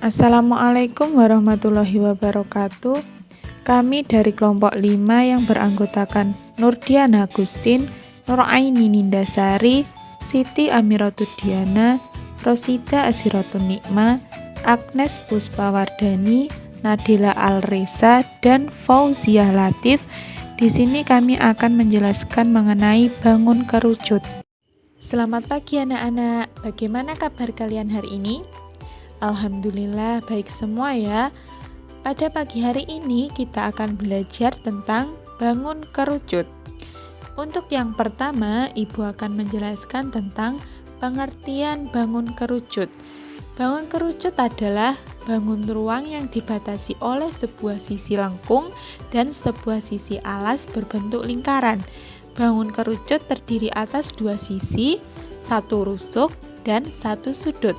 Assalamualaikum warahmatullahi wabarakatuh. Kami dari kelompok 5 yang beranggotakan Nurdiana Agustin, Nuraini Nindasari, Siti Amiratudiana, Rosida Asiratun Nikma, Agnes Puspawardani, Nadila Alresa, dan Fauziah Latif. Di sini kami akan menjelaskan mengenai bangun kerucut. Selamat pagi anak-anak, bagaimana kabar kalian hari ini? Alhamdulillah baik semua ya. Pada pagi hari ini kita akan belajar tentang bangun kerucut. Untuk yang pertama, Ibu akan menjelaskan tentang pengertian bangun kerucut. Bangun kerucut adalah bangun ruang yang dibatasi oleh sebuah sisi lengkung dan sebuah sisi alas berbentuk lingkaran. Bangun kerucut terdiri atas dua sisi, satu rusuk, dan satu sudut.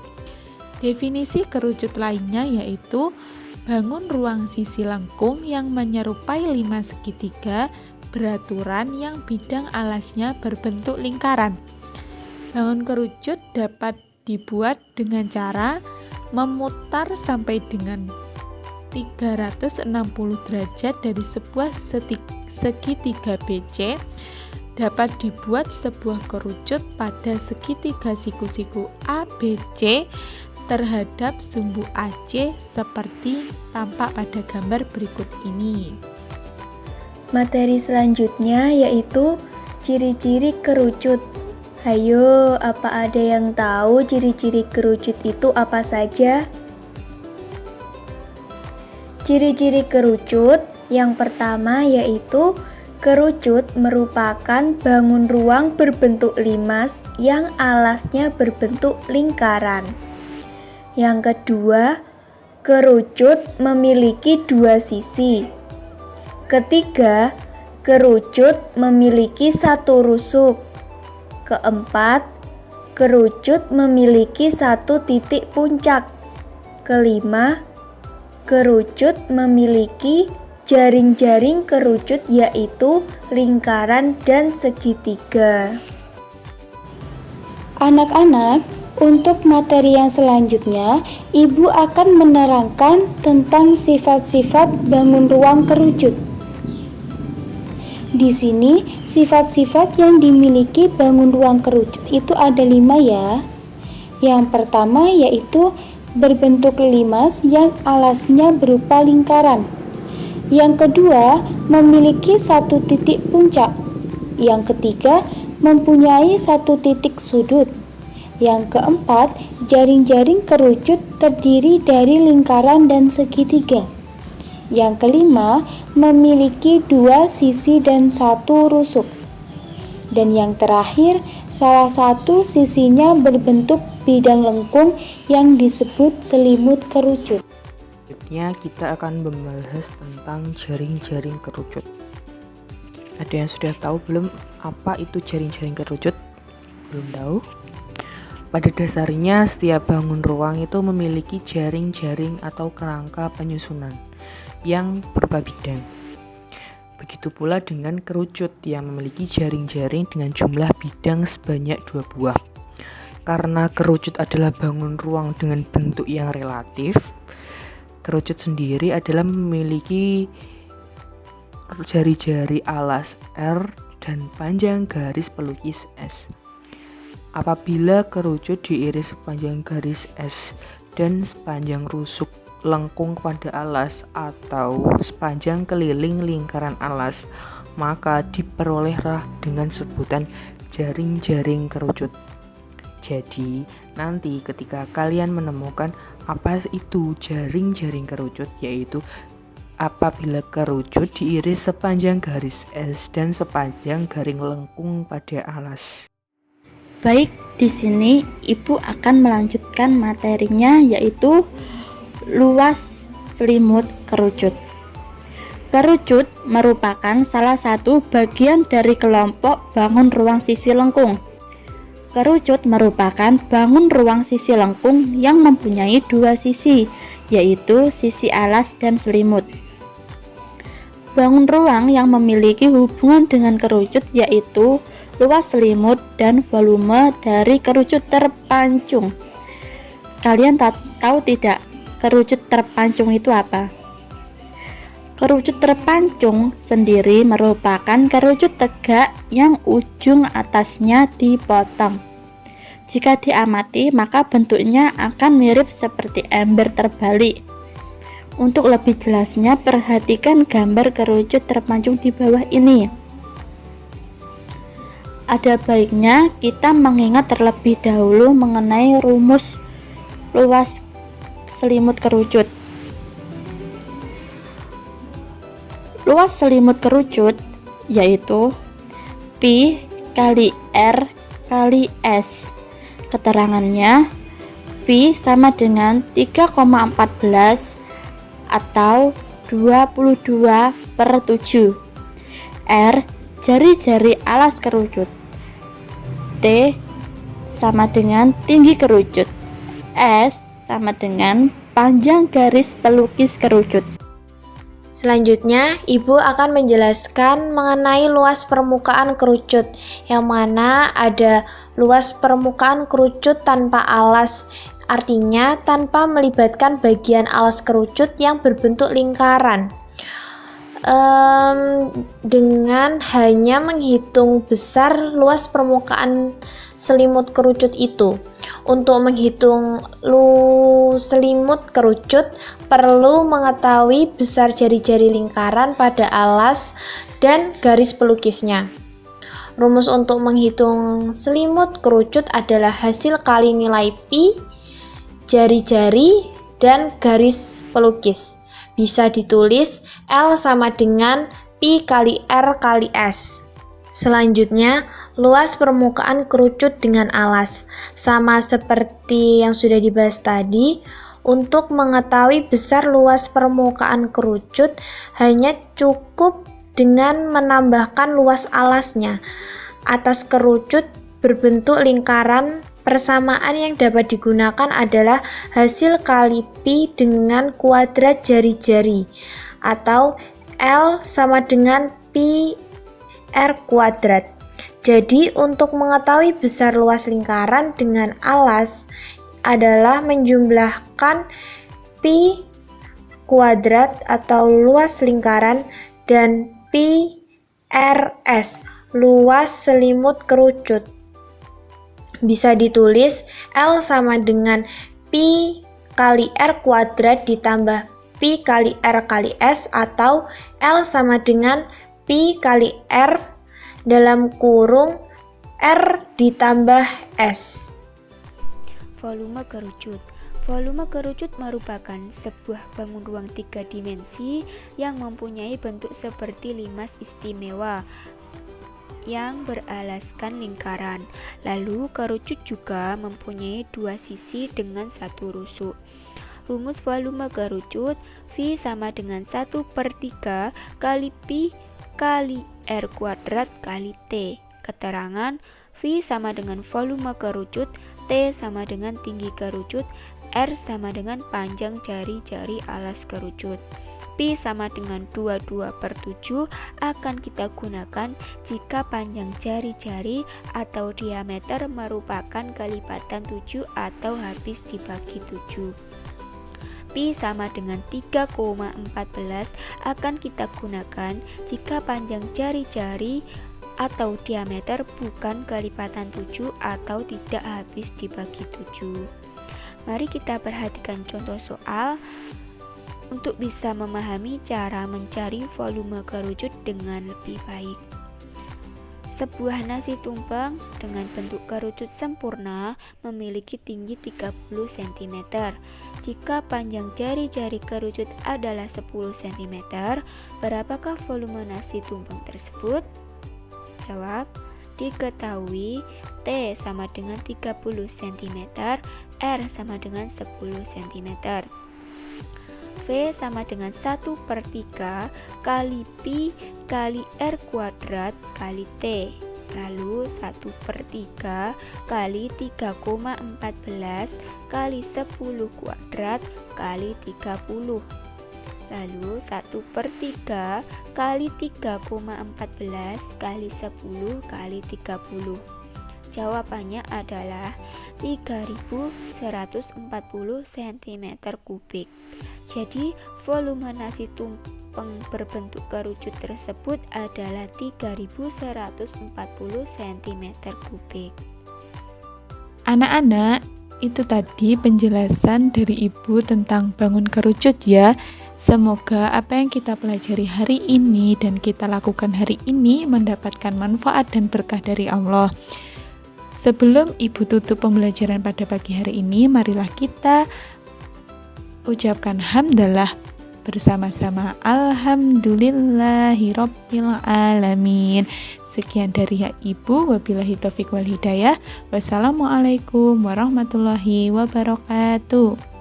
Definisi kerucut lainnya yaitu bangun ruang sisi lengkung yang menyerupai 5 segitiga beraturan yang bidang alasnya berbentuk lingkaran. Bangun kerucut dapat dibuat dengan cara memutar sampai dengan 360 derajat dari sebuah segitiga BC. Dapat dibuat sebuah kerucut pada segitiga siku-siku ABC terhadap sumbu AC seperti tampak pada gambar berikut ini. Materi selanjutnya yaitu ciri-ciri kerucut. Hayo, apa ada yang tahu ciri-ciri kerucut itu apa saja? Ciri-ciri kerucut yang pertama yaitu kerucut merupakan bangun ruang berbentuk limas yang alasnya berbentuk lingkaran. Yang kedua, kerucut memiliki dua sisi. Ketiga, kerucut memiliki satu rusuk. Keempat, kerucut memiliki satu titik puncak. Kelima, kerucut memiliki jaring-jaring kerucut yaitu lingkaran dan segitiga. Anak-anak, untuk materi yang selanjutnya, Ibu akan menerangkan tentang sifat-sifat bangun ruang kerucut. Di sini, sifat-sifat yang dimiliki bangun ruang kerucut itu ada 5 ya. Yang pertama yaitu berbentuk limas yang alasnya berupa lingkaran. Yang kedua, memiliki satu titik puncak. Yang ketiga, mempunyai satu titik sudut. Yang keempat, jaring-jaring kerucut terdiri dari lingkaran dan segitiga. Yang kelima, memiliki dua sisi dan satu rusuk. Dan yang terakhir, salah satu sisinya berbentuk bidang lengkung yang disebut selimut kerucut. Selanjutnya kita akan membahas tentang jaring-jaring kerucut. Ada yang sudah tahu belum apa itu jaring-jaring kerucut? Belum tahu? Pada dasarnya setiap bangun ruang itu memiliki jaring-jaring atau kerangka penyusunan yang berupa bidang. Begitu pula dengan kerucut yang memiliki jaring-jaring dengan jumlah bidang sebanyak 2 buah. Karena kerucut adalah bangun ruang dengan bentuk yang relatif, kerucut sendiri adalah memiliki jari-jari alas R dan panjang garis pelukis S. Apabila kerucut diiris sepanjang garis S dan sepanjang rusuk lengkung pada alas atau sepanjang keliling lingkaran alas, maka diperolehlah dengan sebutan jaring-jaring kerucut. Jadi, nanti ketika kalian menemukan apa itu jaring-jaring kerucut, yaitu apabila kerucut diiris sepanjang garis S dan sepanjang garing lengkung pada alas. Baik, di sini Ibu akan melanjutkan materinya yaitu luas selimut kerucut. Kerucut merupakan salah satu bagian dari kelompok bangun ruang sisi lengkung. Kerucut merupakan bangun ruang sisi lengkung yang mempunyai dua sisi, yaitu sisi alas dan selimut. Bangun ruang yang memiliki hubungan dengan kerucut yaitu luas selimut dan volume dari kerucut terpancung. Kalian tahu tidak, kerucut terpancung itu apa? Kerucut terpancung sendiri merupakan kerucut tegak yang ujung atasnya dipotong. Jika diamati, maka bentuknya akan mirip seperti ember terbalik. Untuk lebih jelasnya, perhatikan gambar kerucut terpancung di bawah ini. Ada baiknya kita mengingat terlebih dahulu mengenai rumus luas selimut kerucut. Luas selimut kerucut yaitu Pi kali R kali S. Keterangannya, Pi sama dengan 3,14 atau 22/7. R jari-jari alas kerucut. T sama dengan tinggi kerucut. S sama dengan panjang garis pelukis kerucut. Selanjutnya, Ibu akan menjelaskan mengenai luas permukaan kerucut, yang mana ada luas permukaan kerucut tanpa alas, artinya tanpa melibatkan bagian alas kerucut yang berbentuk lingkaran. Dengan hanya menghitung besar luas permukaan selimut kerucut itu. Untuk menghitung selimut kerucut, perlu mengetahui besar jari-jari lingkaran pada alas dan garis pelukisnya. Rumus untuk menghitung selimut kerucut adalah hasil kali nilai pi, jari-jari, dan garis pelukis. Bisa ditulis L sama dengan pi kali R kali S. Selanjutnya, luas permukaan kerucut dengan alas. Sama seperti yang sudah dibahas tadi, untuk mengetahui besar luas permukaan kerucut hanya cukup dengan menambahkan luas alasnya. Atas kerucut berbentuk lingkaran, persamaan yang dapat digunakan adalah hasil kali pi dengan kuadrat jari-jari, atau L sama dengan pi R kuadrat. Jadi untuk mengetahui besar luas lingkaran dengan alas adalah menjumlahkan pi kuadrat atau luas lingkaran dan pi rs luas selimut kerucut. Bisa ditulis L sama dengan pi kali R kuadrat ditambah pi kali R kali S, atau L sama dengan pi kali R dalam kurung R ditambah S. Volume kerucut. Volume kerucut merupakan sebuah bangun ruang 3 dimensi yang mempunyai bentuk seperti limas istimewa yang beralaskan lingkaran. Lalu kerucut juga mempunyai dua sisi dengan satu rusuk. Rumus volume kerucut, V sama dengan 1/3 kali pi kali R kuadrat kali T. Keterangan, V sama dengan volume kerucut, T sama dengan tinggi kerucut, R sama dengan panjang jari-jari alas kerucut. Pi sama dengan 22/7 akan kita gunakan jika panjang jari-jari atau diameter merupakan kelipatan 7 atau habis dibagi 7. Pi sama dengan 3,14 akan kita gunakan jika panjang jari-jari atau diameter bukan kelipatan 7 atau tidak habis dibagi 7. Mari kita perhatikan contoh soal untuk bisa memahami cara mencari volume kerucut dengan lebih baik. Sebuah nasi tumpeng dengan bentuk kerucut sempurna memiliki tinggi 30 cm. Jika panjang jari-jari kerucut adalah 10 cm, berapakah volume nasi tumpeng tersebut? Jawab, diketahui T sama dengan 30 cm, R sama dengan 10 cm. V sama dengan 1/3 kali pi kali R kuadrat kali T. Lalu 1/3 kali 3,14 kali 10 kuadrat kali 30. Lalu 1/3 kali 3,14 kali 10 kali 30. Jawabannya adalah 3140 cm3. Jadi volume nasi tumpeng berbentuk kerucut tersebut adalah 3140 cm3. Anak-anak, itu tadi penjelasan dari Ibu tentang bangun kerucut ya. Semoga apa yang kita pelajari hari ini dan kita lakukan hari ini mendapatkan manfaat dan berkah dari Allah. Sebelum Ibu tutup pembelajaran pada pagi hari ini, marilah kita ucapkan hamdalah bersama-sama. Alhamdulillahirabbil alamin. Sekian dari Ibu, wabillahi taufiq wal hidayah. Wassalamualaikum warahmatullahi wabarakatuh.